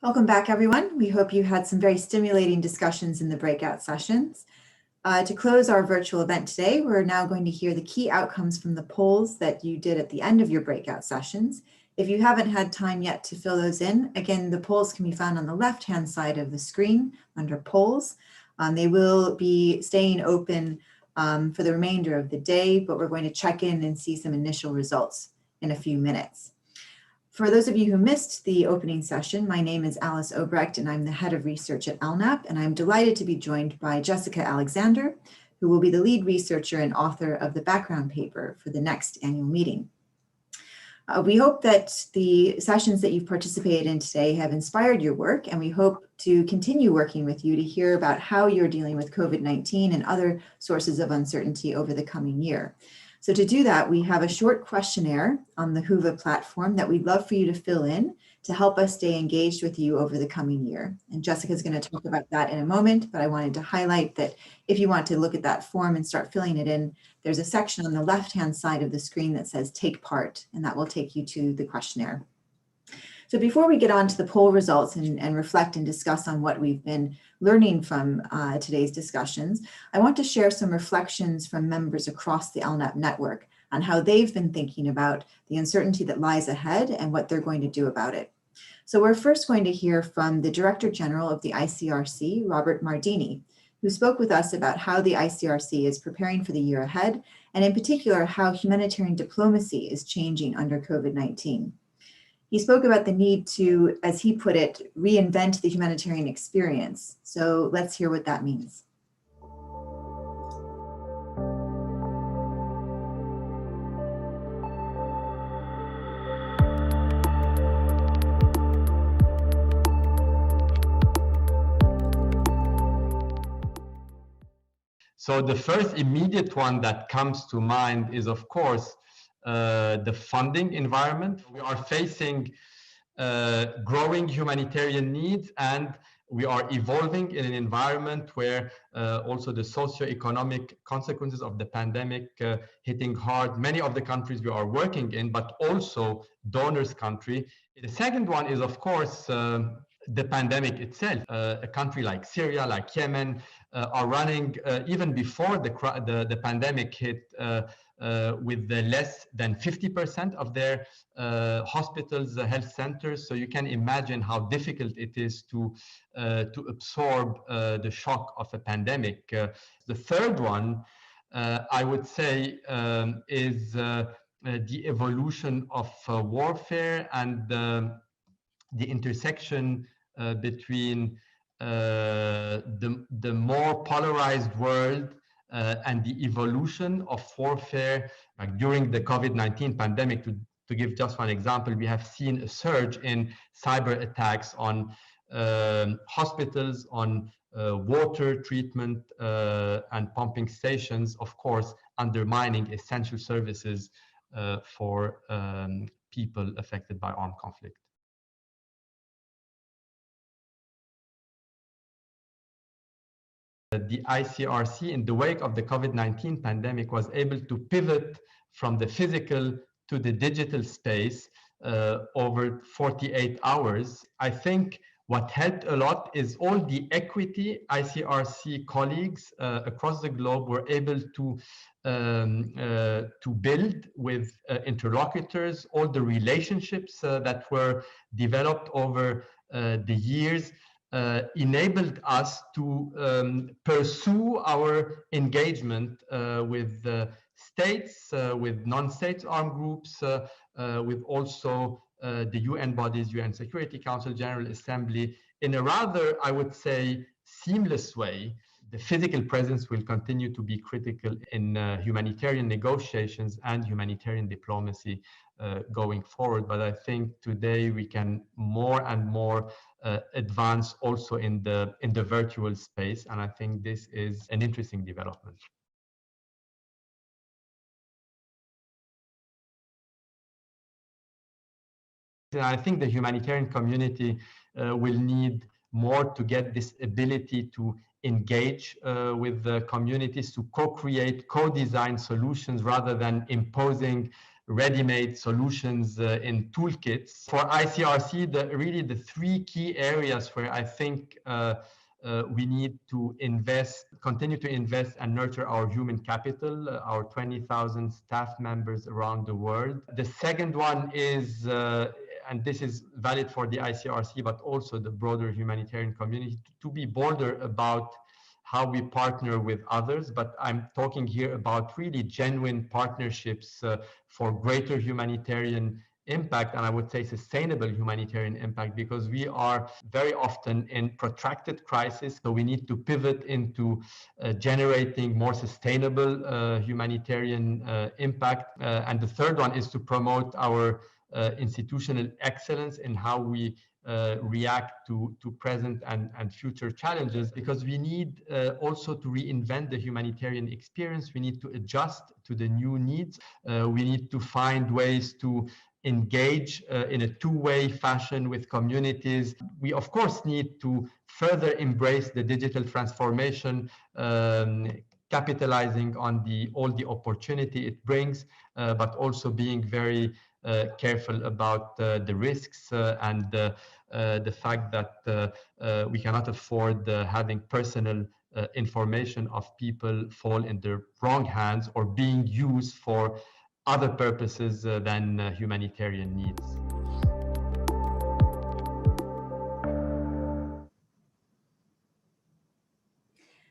Welcome back, everyone. We hope you had some very stimulating discussions in the breakout sessions. To close our virtual event today, we're now going to hear the key outcomes from the polls that you did at the end of your breakout sessions. If you haven't had time yet to fill those in, again, the polls can be found on the left-hand side of the screen under polls. They will be staying open for the remainder of the day, but we're going to check in and see some initial results in a few minutes. For those of you who missed the opening session, my name is Alice Obrecht and I'm the head of research at ALNAP, and I'm delighted to be joined by Jessica Alexander, who will be the lead researcher and author of the background paper for the next annual meeting. We hope that the sessions that you've participated in today have inspired your work, and we hope to continue working with you to hear about how you're dealing with COVID-19 and other sources of uncertainty over the coming year. So to do that, we have a short questionnaire on the Whova platform that we'd love for you to fill in to help us stay engaged with you over the coming year. And Jessica's going to talk about that in a moment, but I wanted to highlight that if you want to look at that form and start filling it in, there's a section on the left-hand side of the screen that says take part, and that will take you to the questionnaire. So before we get on to the poll results and reflect and discuss on what we've been learning from today's discussions, I want to share some reflections from members across the ALNAP network on how they've been thinking about the uncertainty that lies ahead and what they're going to do about it. So we're first going to hear from the Director General of the ICRC, Robert Mardini, who spoke with us about how the ICRC is preparing for the year ahead, and in particular, how humanitarian diplomacy is changing under COVID-19. He spoke about the need to, as he put it, reinvent the humanitarian experience. So let's hear what that means. So the first immediate one that comes to mind is, of course, the funding environment. We are facing growing humanitarian needs, and we are evolving in an environment where also the socioeconomic consequences of the pandemic hitting hard many of the countries we are working in, but also donors' country. The second one is, of course, the pandemic itself. A country like Syria, like Yemen, are running even before the pandemic hit with less than 50% of their hospitals, health centers. So you can imagine how difficult it is to absorb the shock of a pandemic. The third one, I would say, is the evolution of warfare and the intersection between the more polarized world and the evolution of warfare. Like during the COVID-19 pandemic, to give just one example, we have seen a surge in cyber attacks on hospitals, on water treatment and pumping stations, of course, undermining essential services for people affected by armed conflict. The ICRC, in the wake of the COVID-19 pandemic, was able to pivot from the physical to the digital space over 48 hours. I think what helped a lot is all the equity ICRC colleagues across the globe were able to build with interlocutors, all the relationships that were developed over the years. Enabled us to pursue our engagement with states, with non-state armed groups, with also the UN bodies, UN Security Council, General Assembly, in a rather, I would say, seamless way. The physical presence will continue to be critical in humanitarian negotiations and humanitarian diplomacy going forward. But I think today we can more and more advance also in the virtual space, and I think this is an interesting development. I think the humanitarian community will need more to get this ability to engage with the communities, to co-create, co-design solutions rather than imposing ready-made solutions in toolkits. For ICRC, really the three key areas where I think we need to continue to invest and nurture our human capital, our 20,000 staff members around the world. The second one is, and this is valid for the ICRC, but also the broader humanitarian community, to be bolder about how we partner with others. But I'm talking here about really genuine partnerships for greater humanitarian impact, and I would say sustainable humanitarian impact, because we are very often in protracted crisis. So we need to pivot into generating more sustainable humanitarian impact. And the third one is to promote our institutional excellence in how we react to present and future challenges, because we need also to reinvent the humanitarian experience. We need to adjust to the new needs. We need to find ways to engage in a two-way fashion with communities. We, of course, need to further embrace the digital transformation, capitalizing on all the opportunity it brings, but also being very careful about the risks and the fact that we cannot afford having personal information of people fall in the wrong hands or being used for other purposes than humanitarian needs.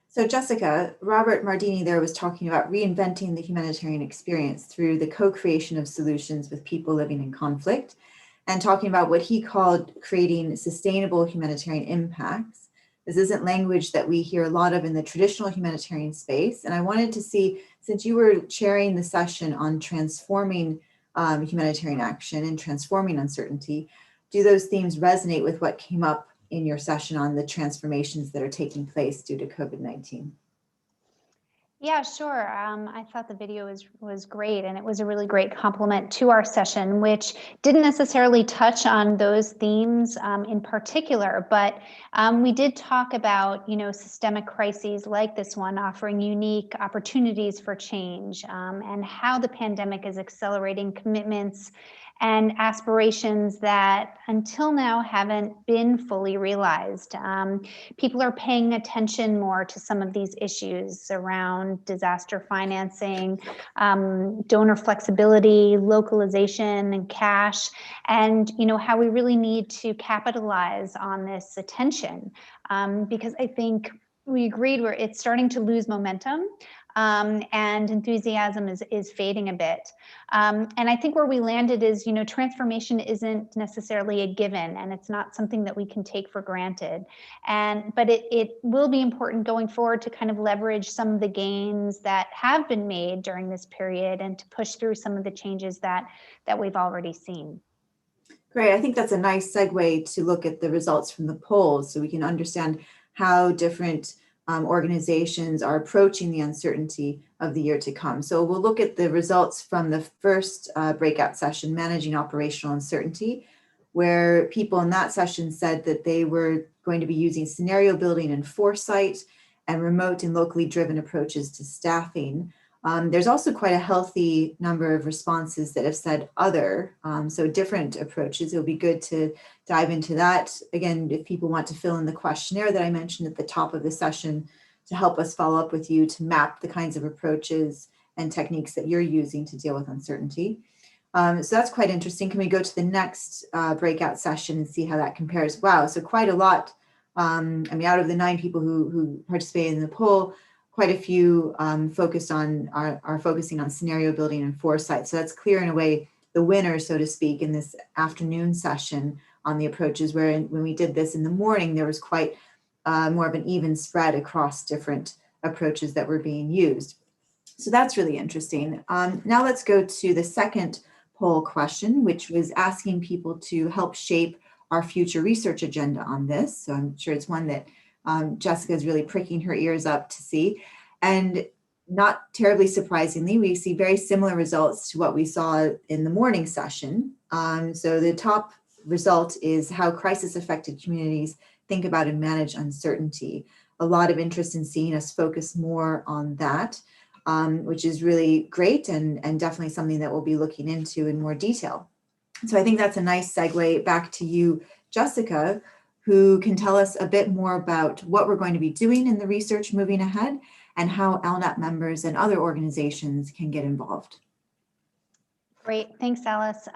So Jessica, Robert Mardini there was talking about reinventing the humanitarian experience through the co-creation of solutions with people living in conflict, and talking about what he called creating sustainable humanitarian impacts. This isn't language that we hear a lot of in the traditional humanitarian space. And I wanted to see, since you were chairing the session on transforming humanitarian action and transforming uncertainty, do those themes resonate with what came up in your session on the transformations that are taking place due to COVID-19? Yeah, sure. I thought the video was great, and it was a really great complement to our session, which didn't necessarily touch on those themes in particular, but we did talk about, systemic crises like this one offering unique opportunities for change, and how the pandemic is accelerating commitments and aspirations that until now haven't been fully realized. People are paying attention more to some of these issues around disaster financing, donor flexibility, localization, and cash, and how we really need to capitalize on this attention, because I think we agreed it's starting to lose momentum. And enthusiasm is fading a bit. And I think where we landed is, transformation isn't necessarily a given, and it's not something that we can take for granted. But it will be important going forward to kind of leverage some of the gains that have been made during this period and to push through some of the changes that we've already seen. Great. I think that's a nice segue to look at the results from the polls so we can understand how different organizations are approaching the uncertainty of the year to come. So we'll look at the results from the first breakout session, Managing Operational Uncertainty, where people in that session said that they were going to be using scenario building and foresight and remote and locally driven approaches to staffing. There's also quite a healthy number of responses that have said other, so different approaches. It'll be good to dive into that. Again, if people want to fill in the questionnaire that I mentioned at the top of the session to help us follow up with you to map the kinds of approaches and techniques that you're using to deal with uncertainty. So that's quite interesting. Can we go to the next breakout session and see how that compares? Wow, so quite a lot. Out of the 9 people who participated in the poll, quite a few are focusing on scenario building and foresight. So that's clear in a way the winner, so to speak, in this afternoon session on the approaches, where when we did this in the morning, there was quite more of an even spread across different approaches that were being used. So that's really interesting. Now let's go to the second poll question, which was asking people to help shape our future research agenda on this. So I'm sure it's one that Jessica is really pricking her ears up to see. And not terribly surprisingly, we see very similar results to what we saw in the morning session. So the top result is how crisis affected communities think about and manage uncertainty. A lot of interest in seeing us focus more on that. which is really great and definitely something that we'll be looking into in more detail. So I think that's a nice segue back to you, Jessica, who can tell us a bit more about what we're going to be doing in the research moving ahead and how ALNAP members and other organizations can get involved. Great, thanks, Alice.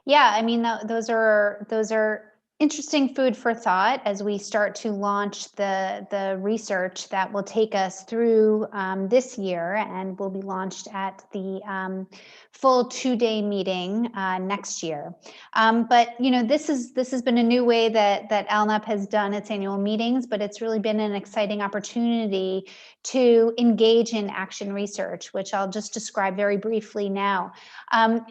Yeah, I mean, those are interesting food for thought as we start to launch the research that will take us through this year and will be launched at the full 2-day meeting next year. But this has been a new way that ALNAP has done its annual meetings, but it's really been an exciting opportunity to engage in action research, which I'll just describe very briefly now.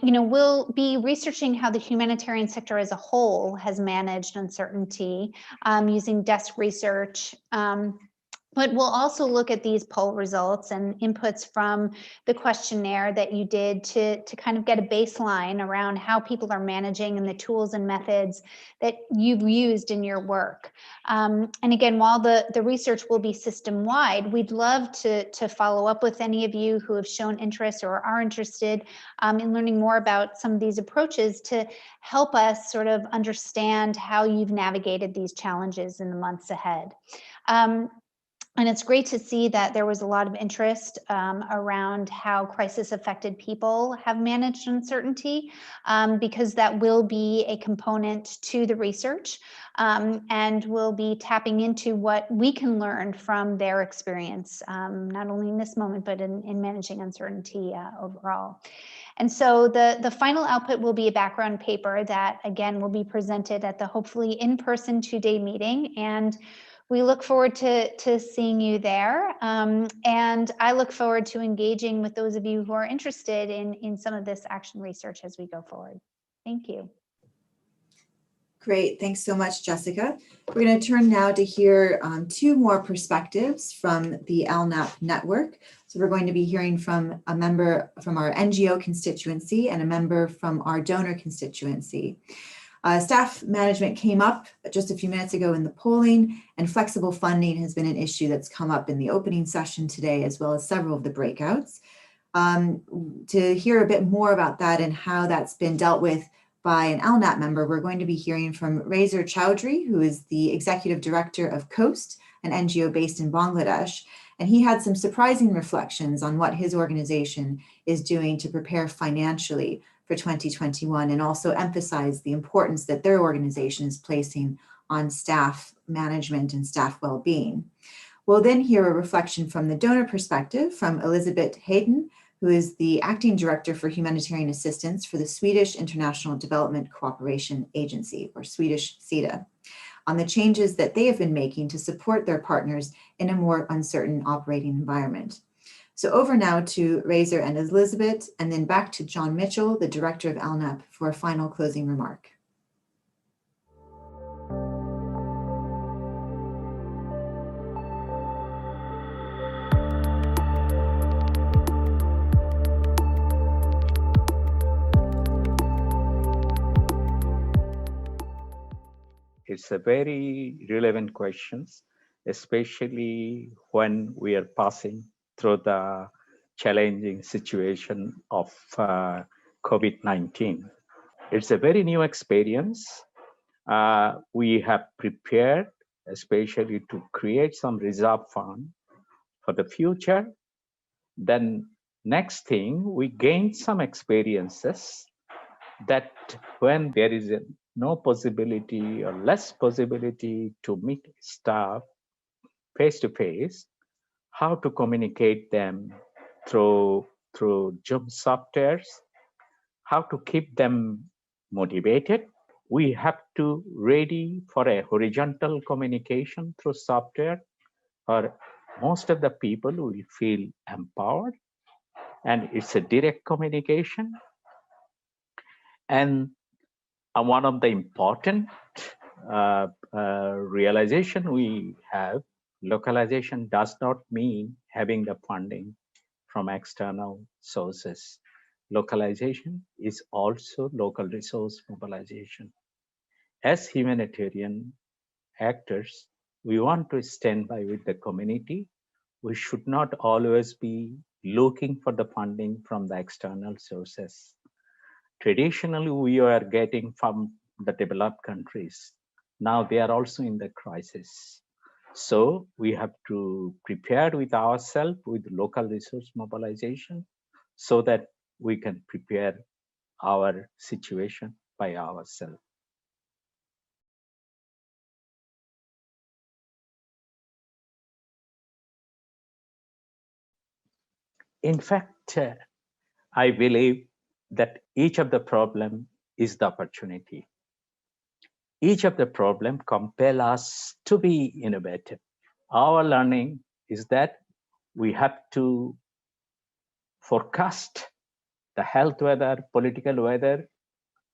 We'll be researching how the humanitarian sector as a whole has managed uncertainty using desk research. But we'll also look at these poll results and inputs from the questionnaire that you did to kind of get a baseline around how people are managing and the tools and methods that you've used in your work. And again, while the research will be system-wide, we'd love to follow up with any of you who have shown interest or are interested in learning more about some of these approaches to help us sort of understand how you've navigated these challenges in the months ahead. And it's great to see that there was a lot of interest around how crisis affected people have managed uncertainty, because that will be a component to the research, and we'll be tapping into what we can learn from their experience, not only in this moment, but in managing uncertainty overall. And so the final output will be a background paper that, again, will be presented at the hopefully in-person 2-day meeting. And we look forward to seeing you there. And I look forward to engaging with those of you who are interested in some of this action research as we go forward. Thank you. Great, thanks so much, Jessica. We're going to turn now to hear 2 more perspectives from the ALNAP network. So we're going to be hearing from a member from our NGO constituency and a member from our donor constituency. Staff management came up just a few minutes ago in the polling, and flexible funding has been an issue that's come up in the opening session today, as well as several of the breakouts. To hear a bit more about that and how that's been dealt with by an ALNAP member, we're going to be hearing from Raiser Chowdhury, who is the Executive Director of COAST, an NGO based in Bangladesh. And he had some surprising reflections on what his organization is doing to prepare financially for 2021, and also emphasize the importance that their organization is placing on staff management and staff well-being. We'll then hear a reflection from the donor perspective from Elizabeth Hayden, who is the Acting Director for Humanitarian Assistance for the Swedish International Development Cooperation Agency, or Swedish SIDA, on the changes that they have been making to support their partners in a more uncertain operating environment. So over now to Raiser and Elizabeth, and then back to John Mitchell, the Director of ALNAP, for a final closing remark. It's a very relevant question, especially when we are passing through the challenging situation of COVID-19. It's a very new experience. We have prepared, especially to create some reserve fund for the future. Then next thing, we gain some experiences that when there is no possibility or less possibility to meet staff face to face, how to communicate them through Zoom softwares, how to keep them motivated. We have to ready for a horizontal communication through software, or most of the people will feel empowered, and it's a direct communication. And one of the important realization we have, localization does not mean having the funding from external sources. Localization is also local resource mobilization. As humanitarian actors, we want to stand by with the community. We should not always be looking for the funding from the external sources. Traditionally, we are getting from the developed countries. Now they are also in the crisis. So we have to prepare with ourselves with local resource mobilization so that we can prepare our situation by ourselves. In fact, I believe that each of the problem is the opportunity. Each of the problem compel us to be innovative. Our learning is that we have to forecast the health weather, political weather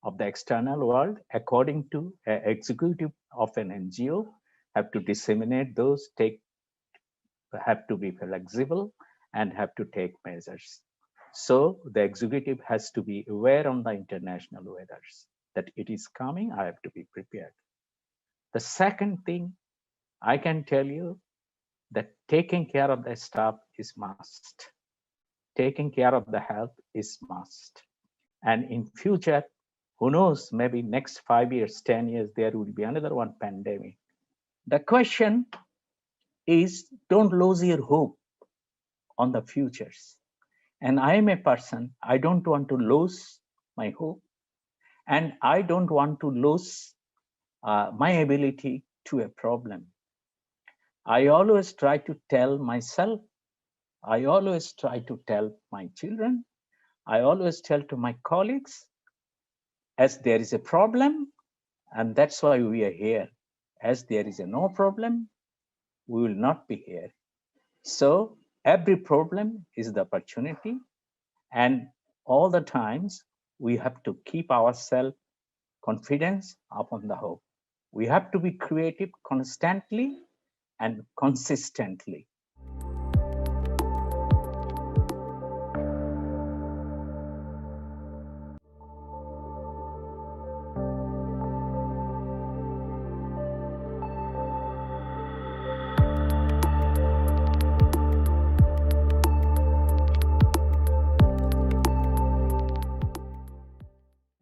of the external world according to an executive of an NGO, have to disseminate those, have to be flexible and have to take measures. So the executive has to be aware on the international weathers that it is coming, I have to be prepared. The second thing I can tell you that taking care of the staff is must. Taking care of the health is must. And in future, who knows, maybe next 5 years, 10 years, there will be another one pandemic. The question is, don't lose your hope on the futures. And I am a person, I don't want to lose my hope. And I don't want to lose my ability to a problem. I always try to tell myself, I always try to tell my children, I always tell to my colleagues, as there is a problem, and that's why we are here. As there is a no problem, we will not be here. So every problem is the opportunity, and all the times we have to keep ourselves confidence upon the hope. We have to be creative constantly and consistently.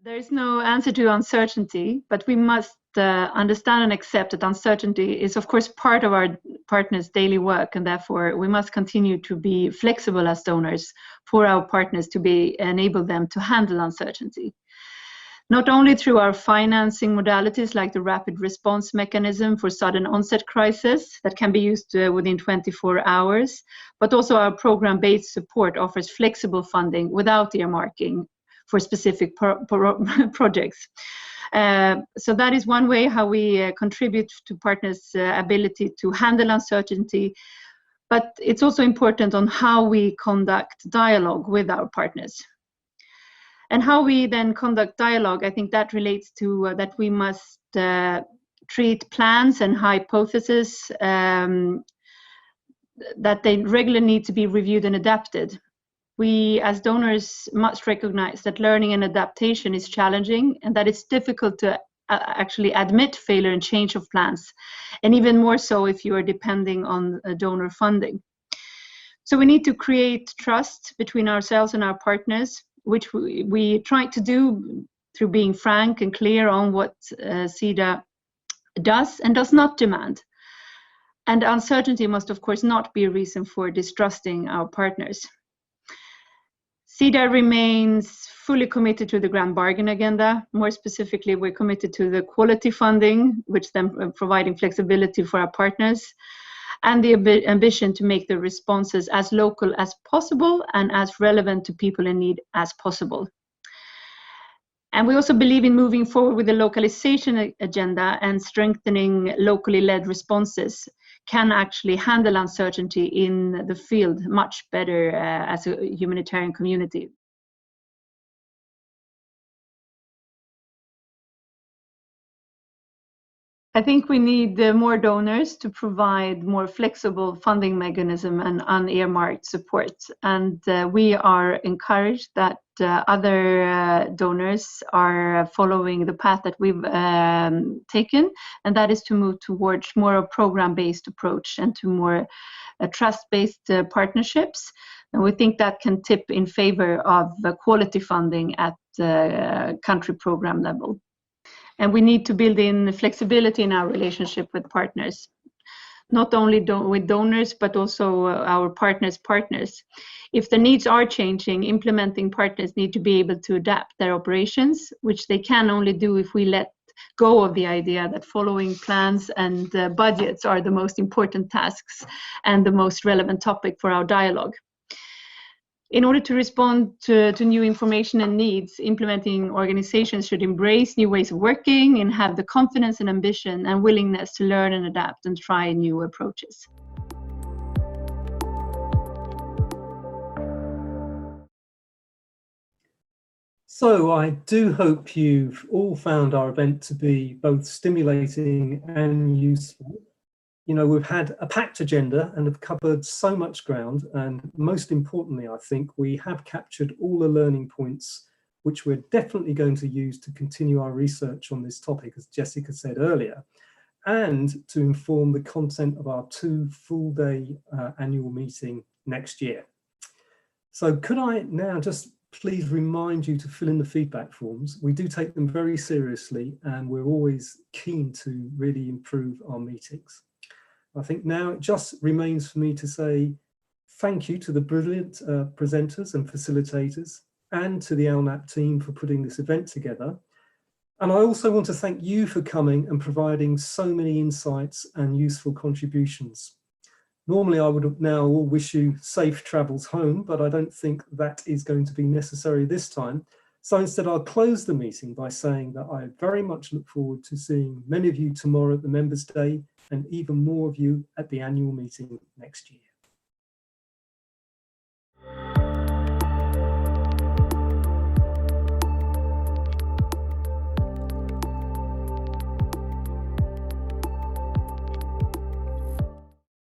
There is no answer to uncertainty, but we must understand and accept that uncertainty is, of course, part of our partners' daily work, and therefore we must continue to be flexible as donors for our partners to enable them to handle uncertainty. Not only through our financing modalities like the rapid response mechanism for sudden onset crisis that can be used within 24 hours, but also our program-based support offers flexible funding without earmarking for specific projects. So that is one way how we contribute to partners' ability to handle uncertainty, but it's also important on how we conduct dialogue with our partners. And how we then conduct dialogue, I think that relates to that we must treat plans and hypotheses that they regularly need to be reviewed and adapted. We, as donors, must recognize that learning and adaptation is challenging and that it's difficult to actually admit failure and change of plans, and even more so if you are depending on donor funding. So we need to create trust between ourselves and our partners, which we try to do through being frank and clear on what SIDA does and does not demand. And uncertainty must, of course, not be a reason for distrusting our partners. SIDA remains fully committed to the Grand Bargain Agenda. More specifically, we're committed to the quality funding, which then providing flexibility for our partners, and the ambition to make the responses as local as possible and as relevant to people in need as possible. And we also believe in moving forward with the localization agenda, and strengthening locally led responses can actually handle uncertainty in the field much better as a humanitarian community. I think we need more donors to provide more flexible funding mechanism and unearmarked support. And we are encouraged that other donors are following the path that we've taken, and that is to move towards more a program-based approach and to more trust-based partnerships. And we think that can tip in favor of quality funding at the country program level. And we need to build in flexibility in our relationship with partners, not only with donors, but also our partners' partners. If the needs are changing, implementing partners need to be able to adapt their operations, which they can only do if we let go of the idea that following plans and budgets are the most important tasks and the most relevant topic for our dialogue. In order to respond to new information and needs, implementing organizations should embrace new ways of working and have the confidence and ambition and willingness to learn and adapt and try new approaches. So I do hope you've all found our event to be both stimulating and useful. You know, we've had a packed agenda and have covered so much ground, and most importantly, I think we have captured all the learning points which we're definitely going to use to continue our research on this topic, as Jessica said earlier, and to inform the content of our 2 full-day annual meeting next year. So could I now just please remind you to fill in the feedback forms. We do take them very seriously, and we're always keen to really improve our meetings. I think now it just remains for me to say thank you to the brilliant presenters and facilitators, and to the ALNAP team for putting this event together. And I also want to thank you for coming and providing so many insights and useful contributions. Normally I would now wish you safe travels home, but I don't think that is going to be necessary this time. So instead I'll close the meeting by saying that I very much look forward to seeing many of you tomorrow at the Members' Day, and even more of you at the annual meeting next year.